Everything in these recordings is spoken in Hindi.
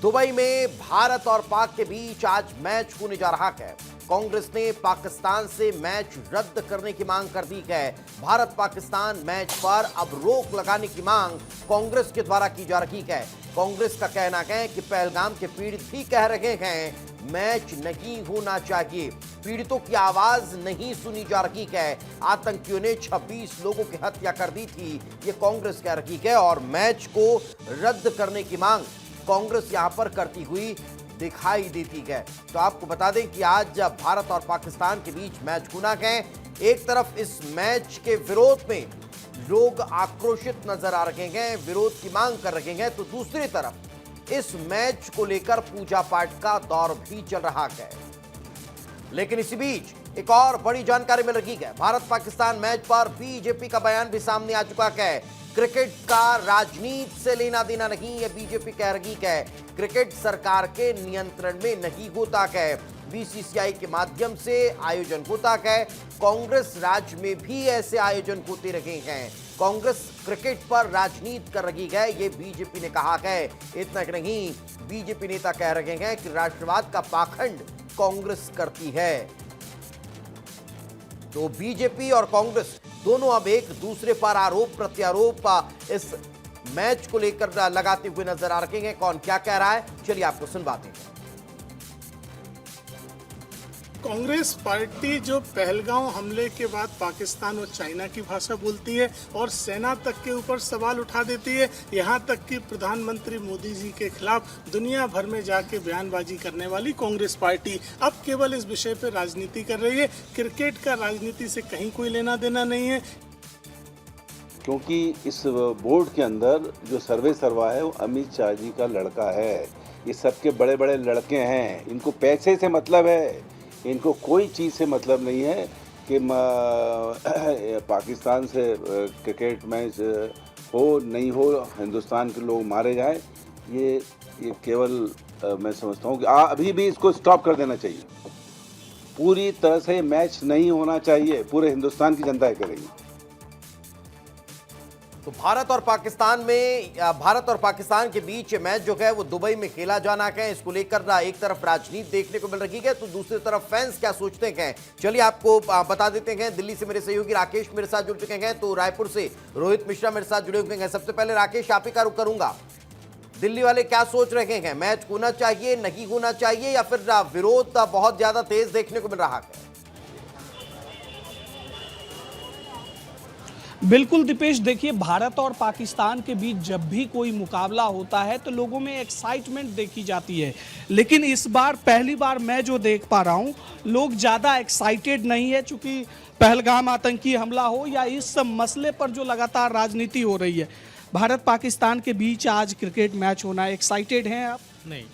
दुबई में भारत और पाक के बीच आज मैच होने जा रहा है। कांग्रेस ने पाकिस्तान से मैच रद्द करने की मांग कर दी है। भारत पाकिस्तान मैच पर अब रोक लगाने की मांग कांग्रेस के द्वारा की जा रही है। कांग्रेस का कहना है कि पहलगाम के पीड़ित भी कह रहे हैं मैच नहीं होना चाहिए। पीड़ितों की आवाज नहीं सुनी जा रही है। आतंकियों ने 26 लोगों की हत्या कर दी थी, ये कांग्रेस कह रही है और मैच को रद्द करने की मांग कांग्रेस यहां पर करती हुई दिखाई देती है। तो आपको बता दें कि आज जब भारत और पाकिस्तान के बीच मैच होना है, एक तरफ इस मैच के विरोध में लोग आक्रोशित नजर आ रहे हैं, विरोध की मांग कर रहे हैं, तो दूसरी तरफ इस मैच को लेकर पूजा पाठ का दौर भी चल रहा है। लेकिन इसी बीच एक और बड़ी जानकारी मिल रही है। भारत पाकिस्तान मैच पर बीजेपी का बयान भी सामने आ चुका है। क्रिकेट का राजनीति से लेना देना नहीं, यह बीजेपी कह रही है। क्रिकेट सरकार के नियंत्रण में नहीं होता है, बीसीसीआई के माध्यम से आयोजन होता है। कांग्रेस राज्य में भी ऐसे आयोजन होते रहे हैं। कांग्रेस क्रिकेट पर राजनीति कर रही है, ये बीजेपी ने कहा है। इतना ही नहीं, बीजेपी नेता कह रहे हैं कि राष्ट्रवाद का पाखंड कांग्रेस करती है। तो बीजेपी और कांग्रेस दोनों अब एक दूसरे पर आरोप प्रत्यारोप इस मैच को लेकर लगाते हुए नजर आ रहे हैं। कौन क्या कह रहा है, चलिए आपको सुनवाते हैं। कांग्रेस पार्टी जो पहलगांव हमले के बाद पाकिस्तान और चाइना की भाषा बोलती है और सेना तक के ऊपर सवाल उठा देती है, यहाँ तक कि प्रधानमंत्री मोदी जी के खिलाफ दुनिया भर में जाके बयानबाजी करने वाली कांग्रेस पार्टी अब केवल इस विषय पर राजनीति कर रही है। क्रिकेट का राजनीति से कहीं कोई लेना देना नहीं है, क्योंकि इस बोर्ड के अंदर जो सर्वे सर्वा है वो अमित शाह जी का लड़का है। ये सबके बड़े बड़े लड़के हैं, इनको पैसे से मतलब है, इनको कोई चीज़ से मतलब नहीं है कि पाकिस्तान से क्रिकेट मैच हो नहीं हो, हिंदुस्तान के लोग मारे जाएं। ये केवल मैं समझता हूँ कि अभी भी इसको स्टॉप कर देना चाहिए। पूरी तरह से मैच नहीं होना चाहिए, पूरे हिंदुस्तान की जनता कह रही है। तो भारत और पाकिस्तान के बीच मैच जो है वो दुबई में खेला जाना है। इसको लेकर एक तरफ राजनीति देखने को मिल रही है, तो दूसरी तरफ फैंस क्या सोचते हैं, चलिए आपको बता देते हैं। दिल्ली से मेरे सहयोगी राकेश मेरे साथ जुड़ चुके हैं, तो रायपुर से रोहित मिश्रा मेरे साथ जुड़े हुए हैं। सबसे पहले राकेश, आप ही का रुख करूंगा। दिल्ली वाले क्या सोच रहे हैं, मैच होना चाहिए नहीं होना चाहिए, या फिर विरोध बहुत ज्यादा तेज देखने को मिल रहा है? बिल्कुल दीपेश, देखिए भारत और पाकिस्तान के बीच जब भी कोई मुकाबला होता है तो लोगों में एक्साइटमेंट देखी जाती है, लेकिन इस बार पहली बार मैं जो देख पा रहा हूँ लोग ज़्यादा एक्साइटेड नहीं है, चूँकि पहलगाम आतंकी हमला हो या इस मसले पर जो लगातार राजनीति हो रही है। भारत पाकिस्तान के बीच आज क्रिकेट मैच होना है, एक्साइटेड हैं आप? नहीं,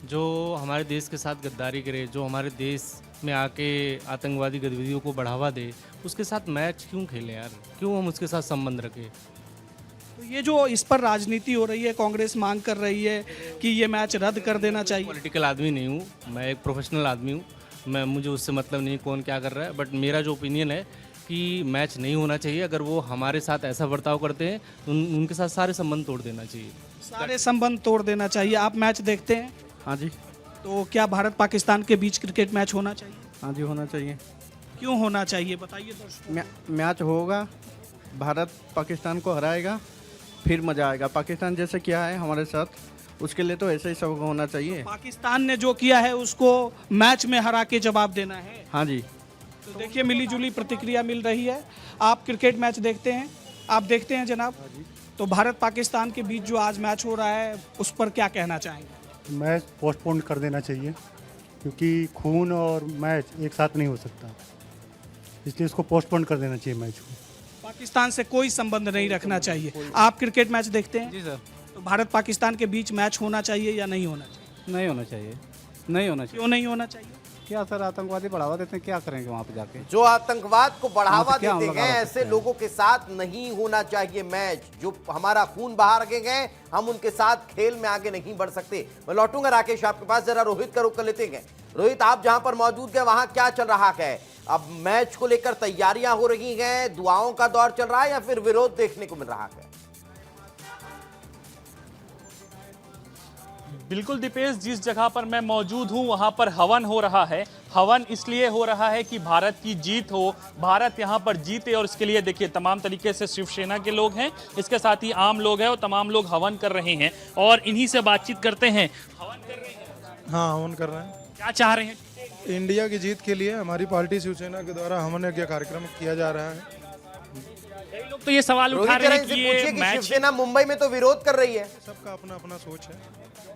जो हमारे देश के साथ गद्दारी करे, जो हमारे देश में आके आतंकवादी गतिविधियों को बढ़ावा दे, उसके साथ मैच क्यों खेलें यार, क्यों हम उसके साथ संबंध रखें? तो ये जो इस पर राजनीति हो रही है, कांग्रेस मांग कर रही है कि ये मैच रद्द कर देना चाहिए। पॉलिटिकल आदमी नहीं हूँ मैं, एक प्रोफेशनल आदमी हूँ, मुझे उससे मतलब नहीं कौन क्या कर रहा है, बट मेरा जो ओपिनियन है कि मैच नहीं होना चाहिए। अगर वो हमारे साथ ऐसा बर्ताव करते हैं तो उनके साथ सारे संबंध तोड़ देना चाहिए। सारे संबंध तोड़ देना चाहिए। आप मैच देखते हैं? हाँ जी। तो क्या भारत पाकिस्तान के बीच क्रिकेट मैच होना चाहिए? हाँ जी, होना चाहिए। क्यों होना चाहिए बताइए दर्शकों। मैच होगा, भारत पाकिस्तान को हराएगा, फिर मज़ा आएगा। पाकिस्तान जैसे किया है हमारे साथ, उसके लिए तो ऐसे ही सब होना चाहिए। पाकिस्तान ने जो किया है उसको मैच में हरा के जवाब देना है। हाँ जी। तो देखिए मिलीजुली प्रतिक्रिया मिल रही है। आप क्रिकेट मैच देखते हैं? आप देखते हैं जनाब? तो भारत पाकिस्तान के बीच जो आज मैच हो रहा है उस पर क्या कहना चाहेंगे? मैच पोस्टपोन कर देना चाहिए, क्योंकि खून और मैच एक साथ नहीं हो सकता, इसलिए इसको पोस्टपोन कर देना चाहिए मैच को। पाकिस्तान से कोई संबंध नहीं रखना चाहिए। आप क्रिकेट मैच देखते हैं? जी सर। तो भारत पाकिस्तान के बीच मैच होना चाहिए या नहीं होना चाहिए? नहीं होना चाहिए, नहीं होना चाहिए। क्यों नहीं होना चाहिए? क्या सर, आतंकवादी बढ़ावा देते हैं, क्या करेंगे वहाँ पे जाके? जो आतंकवाद को बढ़ावा क्या देते हैं ऐसे लोगों के साथ नहीं होना चाहिए मैच। जो हमारा खून बहा रखे गए, हम उनके साथ खेल में आगे नहीं बढ़ सकते। मैं लौटूंगा राकेश आपके पास, जरा रोहित का रुख कर लेते हैं। रोहित, आप जहां पर मौजूद हैं वहां क्या चल रहा है? अब मैच को लेकर तैयारियां हो रही हैं, दुआओं का दौर चल रहा है, या फिर विरोध देखने को मिल रहा है? बिल्कुल दीपेश, जिस जगह पर मैं मौजूद हूं वहां पर हवन हो रहा है। हवन इसलिए हो रहा है कि भारत की जीत हो, भारत यहां पर जीते, और इसके लिए देखिए तमाम तरीके से शिवसेना के लोग हैं, इसके साथ ही आम लोग हैं, और तमाम लोग हवन कर रहे हैं। और इन्हीं से बातचीत करते हैं। हवन कर रहे हैं? हाँ, हवन कर रहे हैं। क्या चाह रहे हैं? इंडिया की जीत के लिए हमारी पार्टी शिवसेना के द्वारा हवन यज्ञ कार्यक्रम किया जा रहा है। कई लोग तो ये सवाल उठा रोहित रहे जरा हैं इनसे कि ये पूछिए कि मैच शिवसेना मुंबई में तो विरोध कर रही है। सबका अपना अपना सोच है,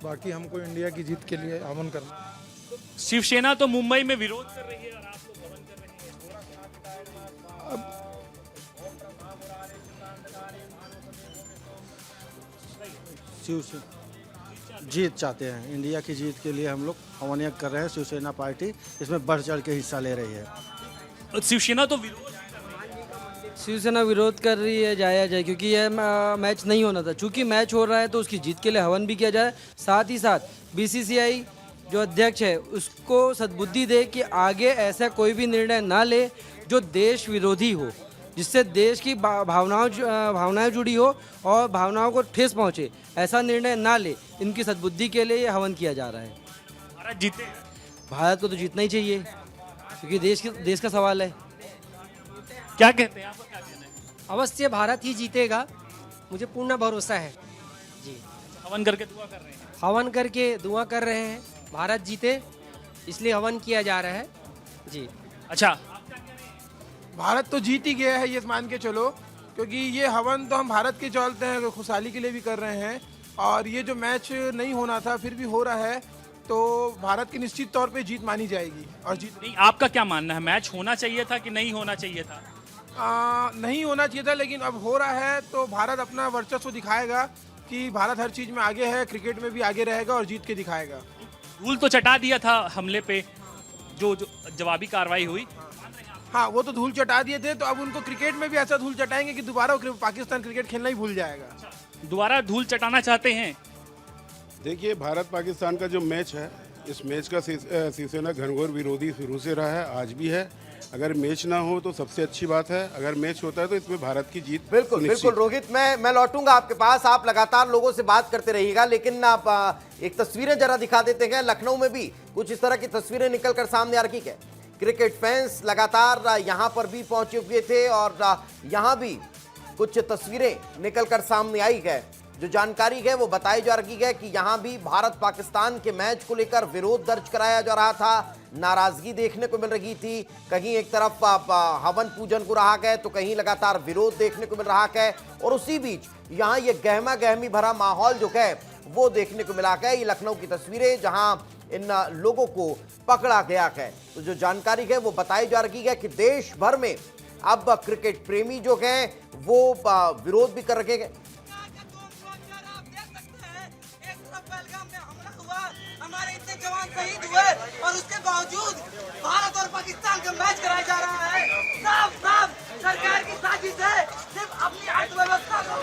बाकी हमको इंडिया की जीत के लिए हवन करना है। शिवसेना तो मुंबई में विरोध कर रही है और आप लोग हवन कर रहे हैं। जीत चाहते हैं, इंडिया की जीत के लिए हम लोग हवन यज्ञ कर रहे हैं। शिवसेना पार्टी इसमें बढ़ चढ़ के हिस्सा ले रही है। शिवसेना तो विरोध शिवसेना विरोध कर रही है, जाया जाए, क्योंकि यह मैच नहीं होना था। चूंकि मैच हो रहा है तो उसकी जीत के लिए हवन भी किया जाए। साथ ही साथ बीसीसीआई जो अध्यक्ष है उसको सद्बुद्धि दे कि आगे ऐसा कोई भी निर्णय ना ले जो देश विरोधी हो, जिससे देश की भावनाएं जुड़ी हो और भावनाओं को ठेस पहुंचे। ऐसा निर्णय ना ले, इनकी सद्बुद्धि के लिए ये हवन किया जा रहा है। भारत जीते। भारत को तो जीतना ही चाहिए, क्योंकि देश का सवाल है। क्या कहते हैं, आपका क्या कहना है? अवश्य भारत ही जीतेगा, मुझे पूर्ण भरोसा है जी। हवन करके दुआ कर रहे हैं। हवन करके दुआ कर रहे हैं, भारत जीते, इसलिए हवन किया जा रहा है जी। अच्छा, भारत तो जीत ही गया है, ये मान के चलो, क्योंकि ये हवन तो हम भारत के चलते हैं, खुशहाली के लिए भी कर रहे हैं। और ये जो मैच नहीं होना था फिर भी हो रहा है, तो भारत की निश्चित तौर पे जीत मानी जाएगी। और जीत नहीं, आपका क्या मानना है, मैच होना चाहिए था कि नहीं होना चाहिए था? नहीं होना चाहिए था, लेकिन अब हो रहा है तो भारत अपना वर्चस्व दिखाएगा कि भारत हर चीज़ में आगे है, क्रिकेट में भी आगे रहेगा और जीत के दिखाएगा। धूल तो चटा दिया था हमले पे, जो जवाबी कार्रवाई हुई। हाँ, वो तो धूल चटा दिए थे, तो अब उनको क्रिकेट में भी ऐसा धूल चटाएंगे कि दोबारा पाकिस्तान क्रिकेट खेलना ही भूल जाएगा। दोबारा धूल चटाना चाहते हैं? देखिए, भारत पाकिस्तान का जो मैच है, इस मैच का शिवसेना घनघोर विरोधी शुरू से रहा है, आज भी है। अगर मैच ना हो तो सबसे अच्छी बात है, अगर मैच होता है तो इसमें भारत की जीत बिल्कुल बिल्कुल। रोहित, मैं लौटूंगा आपके पास, आप लगातार लोगों से बात करते रहिएगा, लेकिन आप एक तस्वीरें जरा दिखा देते हैं। लखनऊ में भी कुछ इस तरह की तस्वीरें निकलकर सामने आ रही है। क्रिकेट फैंस लगातार यहां पर भी पहुंचे हुए थे और यहां भी कुछ तस्वीरें निकलकर सामने आई है। जो जानकारी है वो बताई जा रही है कि यहां भी भारत पाकिस्तान के मैच को लेकर विरोध दर्ज कराया जा रहा था, नाराजगी देखने को मिल रही थी। कहीं एक तरफ हवन पूजन को रहा है तो कहीं लगातार विरोध देखने को मिल रहा है, और उसी बीच यहां ये गहमा गहमी भरा माहौल जो है वो देखने को मिला है। ये लखनऊ की तस्वीरें जहां इन लोगों को पकड़ा गया है। तो जो जानकारी है वो बताई जा रही है कि देश भर में अब क्रिकेट प्रेमी जो हैं वो विरोध भी कर रहे हैं। हमारे इतने जवान शहीद हुए और उसके बावजूद भारत और पाकिस्तान का मैच कराया जा रहा है। साफ साफ सरकार की साजिश है, सिर्फ अपनी अर्थव्यवस्था को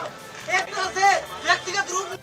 एक तरह से व्यक्तिगत रूप।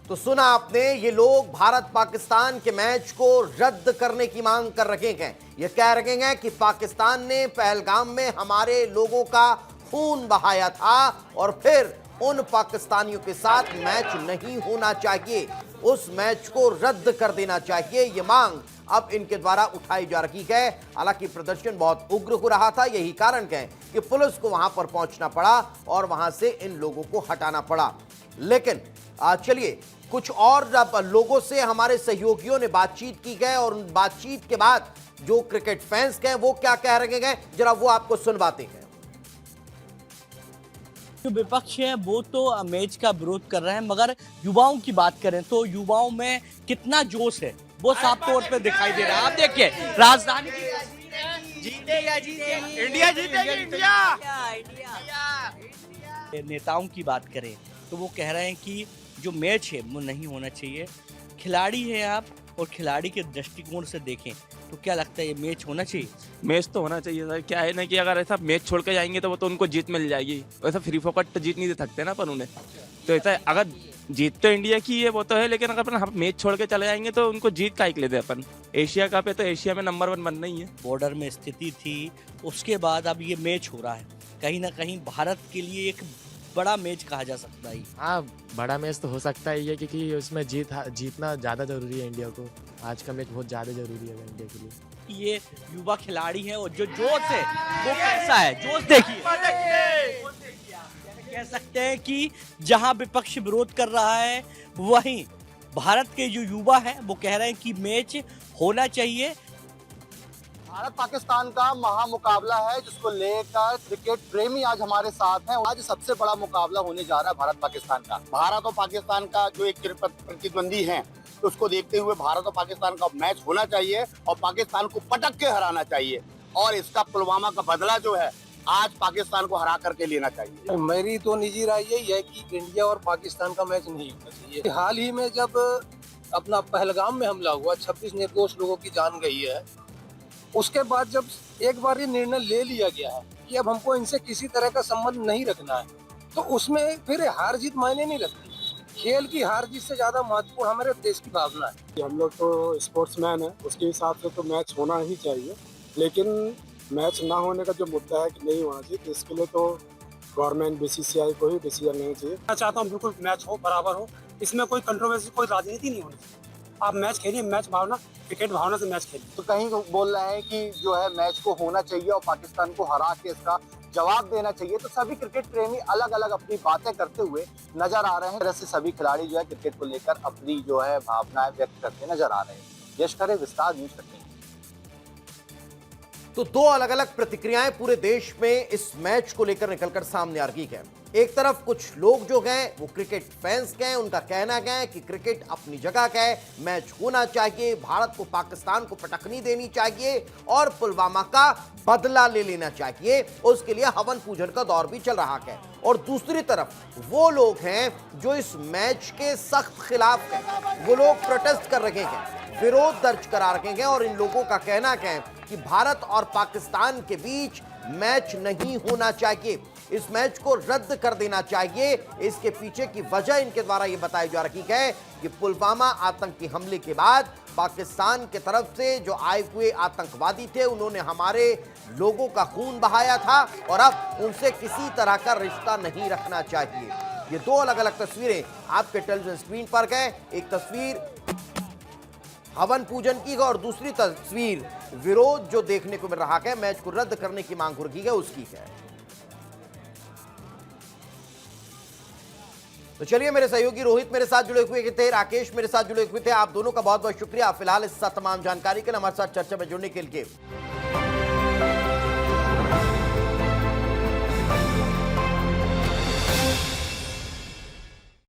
तो सुना आपने, ये लोग भारत पाकिस्तान के मैच को रद्द करने की मांग कर रहे हैं। ये कह रहे हैं कि पाकिस्तान ने पहलगाम में हमारे लोगों का खून बहाया था और फिर उन पाकिस्तानियों के साथ मैच नहीं होना चाहिए, उस मैच को रद्द कर देना चाहिए। ये मांग अब इनके द्वारा उठाई जा रही है। हालांकि प्रदर्शन बहुत उग्र हो रहा था, यही कारण है कि पुलिस को वहां पर पहुंचना पड़ा और वहां से इन लोगों को हटाना पड़ा। लेकिन चलिए कुछ और लोगों से हमारे सहयोगियों ने बातचीत की है और उन बातचीत के बाद जो क्रिकेट फैंस हैं वो क्या कह रहे हैं जरा वो आपको सुनवाते हैं। जो विपक्ष है वो तो मैच का विरोध कर रहे हैं, मगर युवाओं की बात करें तो युवाओं में कितना जोश है वो साफ तौर पे दिखाई दे रहा है। आप देखिए राजधानी जीतेगा इंडिया, जीतेगी इंडिया। नेताओं की बात करें तो वो कह रहे हैं कि जो मैच है वो नहीं होना चाहिए। खिलाड़ी है आप और खिलाड़ी के दृष्टिकोण से देखें तो क्या लगता है ये मैच होना चाहिए? मैच तो होना चाहिए सर। क्या है ना कि अगर ऐसा मैच छोड़ के जाएंगे तो वो तो उनको जीत मिल जाएगी, वैसा फ्री फोकट तो जीत नहीं दे सकते ना अपन उन्हें। तो ऐसा अगर जीत तो इंडिया की है वो तो है, लेकिन अगर अपन मैच छोड़ के चले जाएंगे तो उनको जीत का ले दे अपन। एशिया कप है तो एशिया में नंबर 1 बनना ही है। बॉर्डर में स्थिति थी, उसके बाद अब ये मैच हो रहा है, कहीं ना कहीं भारत के लिए एक बड़ा मैच कहा जा सकता है? हाँ, बड़ा मैच तो हो सकता है ये, क्योंकि उसमें जीतना ज़्यादा ज़रूरी है इंडिया को। आज का मैच बहुत ज़्यादा ज़रूरी है इंडिया के लिए। ये युवा खिलाड़ी है और जो जोश है वो कैसा है, जोश देखिए। कह सकते हैं कि जहां विपक्ष विरोध कर रहा है वहीं भारत के जो युवा है वो कह रहे हैं कि मैच होना चाहिए। भारत पाकिस्तान का महामुकाबला है जिसको लेकर क्रिकेट प्रेमी आज हमारे साथ हैं। आज सबसे बड़ा मुकाबला होने जा रहा है भारत पाकिस्तान का। भारत और पाकिस्तान का जो एक प्रतिद्वंदी है उसको देखते हुए भारत और पाकिस्तान का मैच होना चाहिए और पाकिस्तान को पटक के हराना चाहिए और इसका पुलवामा का बदला जो है आज पाकिस्तान को हरा करके लेना चाहिए। मेरी तो निजी राय यही है कि इंडिया और पाकिस्तान का मैच नहीं होना चाहिए। हाल ही में जब अपना पहलगाम में हमला हुआ, 26 निर्दोष लोगों की जान गई है, उसके बाद जब एक बार ये निर्णय ले लिया गया है कि अब हमको इनसे किसी तरह का संबंध नहीं रखना है, तो उसमें फिर हार जीत मायने नहीं रखती। खेल की हार जीत से ज्यादा महत्वपूर्ण हमारे देश की भावना है। हम लोग तो स्पोर्ट्समैन है, उसके हिसाब से तो मैच होना ही चाहिए, लेकिन मैच ना होने का जो मुद्दा है कि नहीं होना चाहिए, तो इसके लिए तो गवर्नमेंट बीसीसीआई को ही डिसीजन लेना चाहिए। मैं चाहता हूँ बिल्कुल मैच हो, बराबर हो, इसमें कोई कंट्रोवर्सी, कोई राजनीति नहीं होनी चाहिए। आप मैच खेलिए, मैच भावना, क्रिकेट भावना से मैच खेलिए। तो कहीं बोल रहे हैं कि जो है मैच को होना चाहिए और पाकिस्तान को हरा के इसका जवाब देना चाहिए। तो सभी क्रिकेट प्रेमी अलग अलग अपनी बातें करते हुए नजर आ रहे हैं। तरह से सभी खिलाड़ी जो है क्रिकेट को लेकर अपनी जो है भावनाएं व्यक्त करते नजर आ रहे हैं। यश खरे, विस्तार न्यूज तक। तो दो अलग अलग प्रतिक्रियाएं पूरे देश में इस मैच को लेकर निकलकर सामने आ रही है। एक तरफ कुछ लोग जो गए वो क्रिकेट फैंस गए, उनका कहना क्या है कि क्रिकेट अपनी जगह का है, मैच होना चाहिए, भारत को पाकिस्तान को पटकनी देनी चाहिए और पुलवामा का बदला ले लेना चाहिए। उसके लिए हवन पूजन का दौर भी चल रहा है। और दूसरी तरफ वो लोग हैं जो इस मैच के सख्त खिलाफ हैं, वो लोग प्रोटेस्ट कर रहे हैं, विरोध दर्ज करा रहे हैं। और इन लोगों का कहना क्या है कि भारत और पाकिस्तान के बीच मैच नहीं होना चाहिए, इस मैच को रद्द कर देना चाहिए। इसके पीछे की वजह इनके द्वारा यह बताई जा रही है कि पुलवामा आतंकी हमले के बाद पाकिस्तान की तरफ से जो आए हुए आतंकवादी थे उन्होंने हमारे लोगों का खून बहाया था और अब उनसे किसी तरह का रिश्ता नहीं रखना चाहिए। ये दो अलग अलग तस्वीरें आपके टेलीविजन स्क्रीन पर गए। एक तस्वीर हवन पूजन की और दूसरी तस्वीर विरोध जो देखने को मिल रहा है, मैच को रद्द करने की मांग हो रही है उसकी है। तो चलिए, मेरे सहयोगी रोहित मेरे साथ जुड़े हुए थे, राकेश मेरे साथ जुड़े हुए थे। आप दोनों का बहुत बहुत शुक्रिया फिलहाल इस तमाम जानकारी के लिए हमारे साथ चर्चा में जुड़ने के लिए।